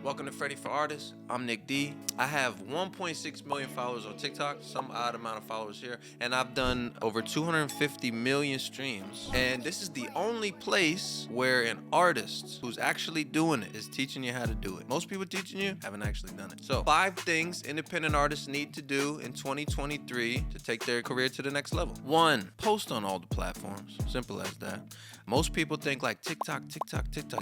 Welcome to Freddie for Artists. I'm Nick D. I have 1.6 million followers on TikTok, some odd amount of followers here, and I've done over 250 million streams. And this is the only place where an artist who's actually doing it is teaching you how to do it. Most people teaching you haven't actually done it. So 5 things independent artists need to do in 2023 to take their career to the next level. 1, post on all the platforms. Simple as that. Most people think like TikTok.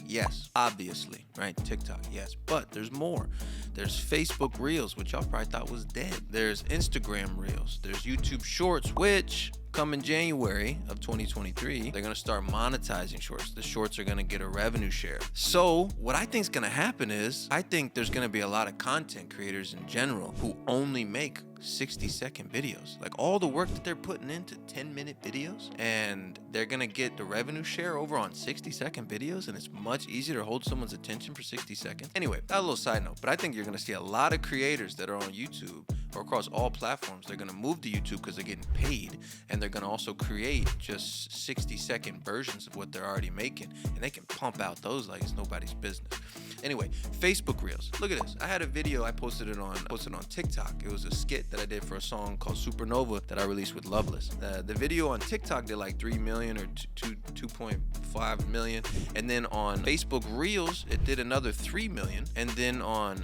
Yes, obviously, right? TikTok, yes. But there's more. There's Facebook Reels, which y'all probably thought was dead. There's Instagram Reels. There's YouTube Shorts, which come in January of 2023, they're gonna start monetizing shorts. The shorts are gonna get a revenue share. So what I think is gonna happen is, I think there's gonna be a lot of content creators in general who only make 60-second videos. Like all the work that they're putting into 10-minute videos, and they're gonna get the revenue share over on 60-second videos, and it's much easier to hold someone's attention for 60 seconds. Anyway, that a little side note, but I think you're gonna see a lot of creators that are on YouTube or across all platforms. They're gonna move to YouTube because they're getting paid, and they're gonna also create just 60-second versions of what they're already making, and they can pump out those like it's nobody's business. Anyway, Facebook Reels. Look at this. I had a video, I posted it on TikTok. It was a skit that I did for a song called Supernova that I released with Loveless. The video on TikTok did like 3 million or 2.5 million. And then on Facebook Reels, it did another 3 million. And then on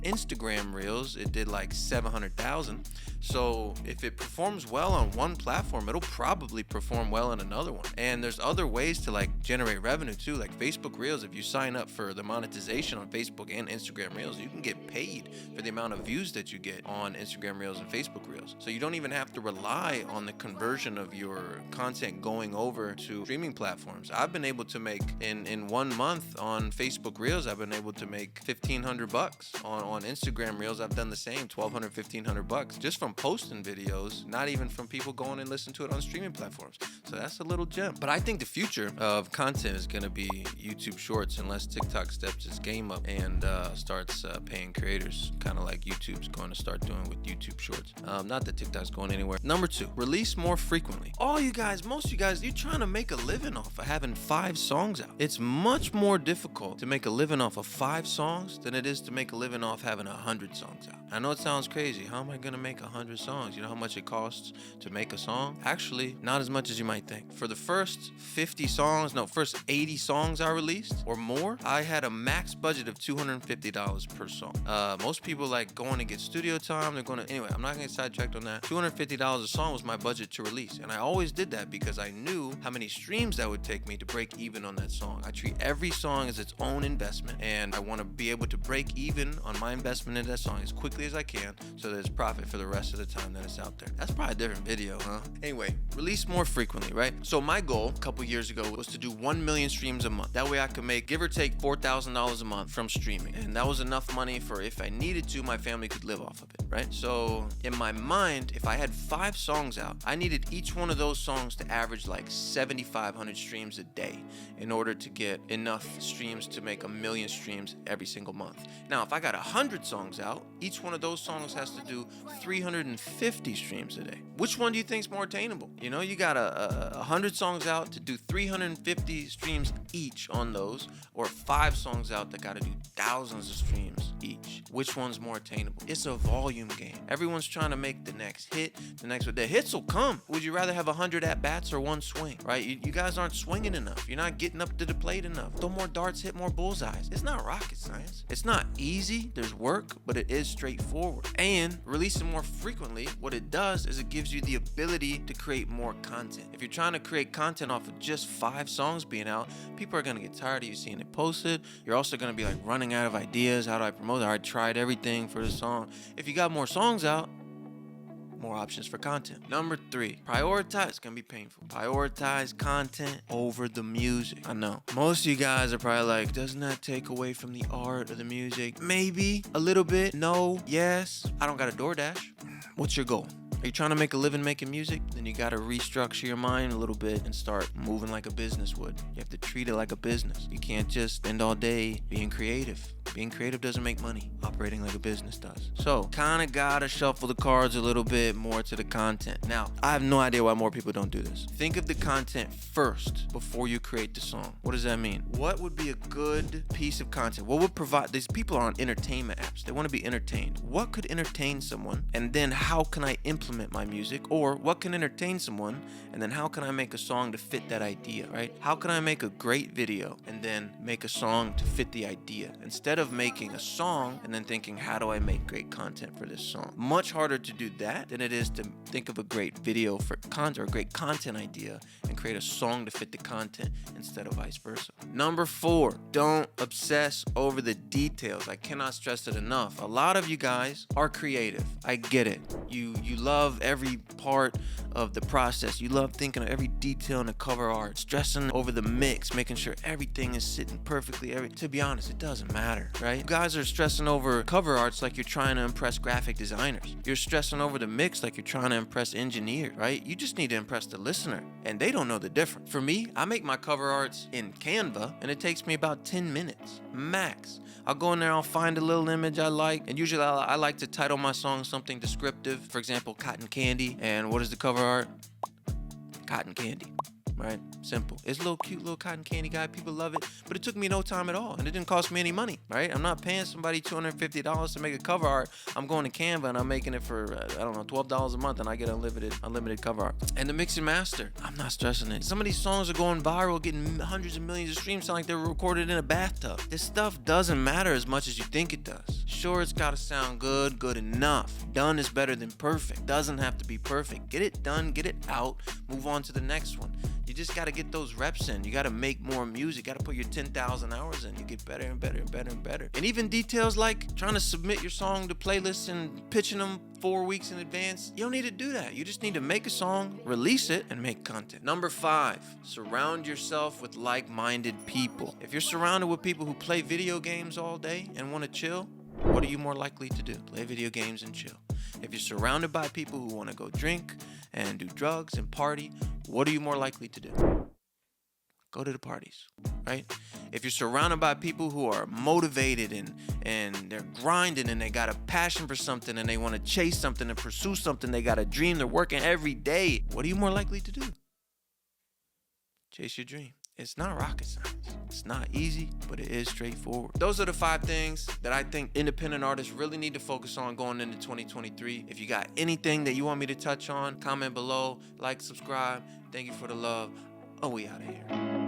Instagram Reels, it did like 700,000. So if it performs well on one platform, it'll probably perform well in another one. And there's other ways to like generate revenue too, like Facebook Reels. If you sign up for the monetization on Facebook and Instagram Reels, you can get paid for the amount of views that you get on Instagram Reels and Facebook Reels. So you don't even have to rely on the conversion of your content going over to streaming platforms. I've been able to make in 1 month on Facebook Reels, I've been able to make $1,500. On Instagram Reels, I've done the same, $1,200, $1,500 just from posting videos, not even from people going and listening to it on streaming platforms. So that's a little gem. But I think the future of content is going to be YouTube Shorts, unless TikTok steps its game up and starts paying creators, kind of like YouTube's going to start doing with YouTube Shorts. Not that TikTok's going anywhere. Number 2, release more frequently. Most of you guys, you're trying to make a living off of having 5 songs out. It's much more difficult to make a living off of 5 songs than it is to make a living off having 100 songs out. I know it sounds crazy. How am I going to make 100 songs? You know how much it costs to make a song? Actually, not as much as you might think. For the first 80 songs I released or more, I had a max budget of $250 per song. Most people like going to get studio time. Anyway, I'm not going to get sidetracked on that. $250 a song was my budget to release. And I always did that because I knew how many streams that would take me to break even on that song. I treat every song as its own investment, and I want to be able to break even on my investment in that song as quickly as I can so there's profit for the rest of the time that it's out there. That's probably a different video, huh? Anyway, release more frequently, right? So my goal a couple years ago was to do 1 million streams a month. That way I could make, give or take, $4,000 a month from streaming. And that was enough money for, if I needed to, my family could live off of it, right? So in my mind, if I had 5 songs out, I needed each one of those songs to average like 7,500 streams a day in order to get enough streams to make 1 million streams every single month. Now, if I got 100 songs out, each one of those songs has to do 350 streams a day. Which one do you think is more attainable? You know, you got 100 songs out to do 350 streams each on those, or 5 songs out that got to do thousands of streams each. Which one's more attainable? It's a volume game. Everyone's trying to make the next hit, the hits will come. Would you rather have 100 at-bats or 1 swing, right? You guys aren't swinging enough. You're not getting up to the plate enough. Throw more darts, hit more bullseyes. It's not rocket science. It's not easy. There's work, but it is straightforward. And releasing more frequently, what it does is it gives you the ability to create more content. If you're trying to create content off of just 5 songs being out, people are going to get tired of you seeing it posted. You're also going to be like running out of ideas. How do I promote it? I tried everything for this song. If you got more songs out, more options for content. Number 3, prioritize. It's gonna be painful. Prioritize content over the music. I know most of you guys are probably like, doesn't that take away from the art of the music? Maybe a little bit. No, yes. I don't got a DoorDash. What's your goal? Are you trying to make a living making music? Then you gotta restructure your mind a little bit and start moving like a business would. You have to treat it like a business. You can't just spend all day being creative. Being creative doesn't make money. Operating like a business does. So, kinda gotta shuffle the cards a little bit more to the content. Now, I have no idea why more people don't do this. Think of the content first before you create the song. What does that mean? What would be a good piece of content? What would provide? These people are on entertainment apps. They want to be entertained. What could entertain someone? And then how can I implement my music? Or what can entertain someone? And then how can I make a song to fit that idea, right? How can I make a great video and then make a song to fit the idea? Instead of making a song and then thinking, how do I make great content for this song? Much harder to do that than it is to think of a great video for content or a great content idea and create a song to fit the content instead of vice versa. Number 4, don't obsess over the details. I cannot stress it enough. A lot of you guys are creative. I get it. You love every part of the process. You love thinking of every detail in the cover art, stressing over the mix, making sure everything is sitting perfectly. To be honest, it doesn't matter, right? You guys are stressing over cover arts like you're trying to impress graphic designers. You're stressing over the mix like you're trying to impress engineers, right? You just need to impress the listener, and they don't know the difference. For me, I make my cover arts in Canva, and it takes me about 10 minutes, max. I'll go in there, I'll find a little image I like, and usually I like to title my song something descriptive. For example, cotton candy. And what is the cover art? Cotton candy. Right? Simple. It's a little cute little cotton candy guy. People love it. But it took me no time at all. And it didn't cost me any money. Right? I'm not paying somebody $250 to make a cover art. I'm going to Canva and I'm making it for, $12 a month, and I get unlimited cover art. And the mix and master, I'm not stressing it. Some of these songs are going viral, getting hundreds of millions of streams, sound like they were recorded in a bathtub. This stuff doesn't matter as much as you think it does. Sure, it's gotta sound good enough. Done is better than perfect. Doesn't have to be perfect. Get it done, get it out, move on to the next one. You just got to get those reps in. You got to make more music. You got to put your 10,000 hours in. You get better and better and better and better. And even details like trying to submit your song to playlists and pitching them 4 weeks in advance. You don't need to do that. You just need to make a song, release it, and make content. Number 5, surround yourself with like-minded people. If you're surrounded with people who play video games all day and want to chill, what are you more likely to do? Play video games and chill. If you're surrounded by people who want to go drink and do drugs and party, what are you more likely to do? Go to the parties, right? If you're surrounded by people who are motivated and they're grinding and they got a passion for something and they want to chase something and pursue something, they got a dream, they're working every day, what are you more likely to do? Chase your dream. It's not rocket science. It's not easy, but it is straightforward. Those are the 5 things that I think independent artists really need to focus on going into 2023. If you got anything that you want me to touch on, comment below, like, subscribe. Thank you for the love. Oh, we out of here.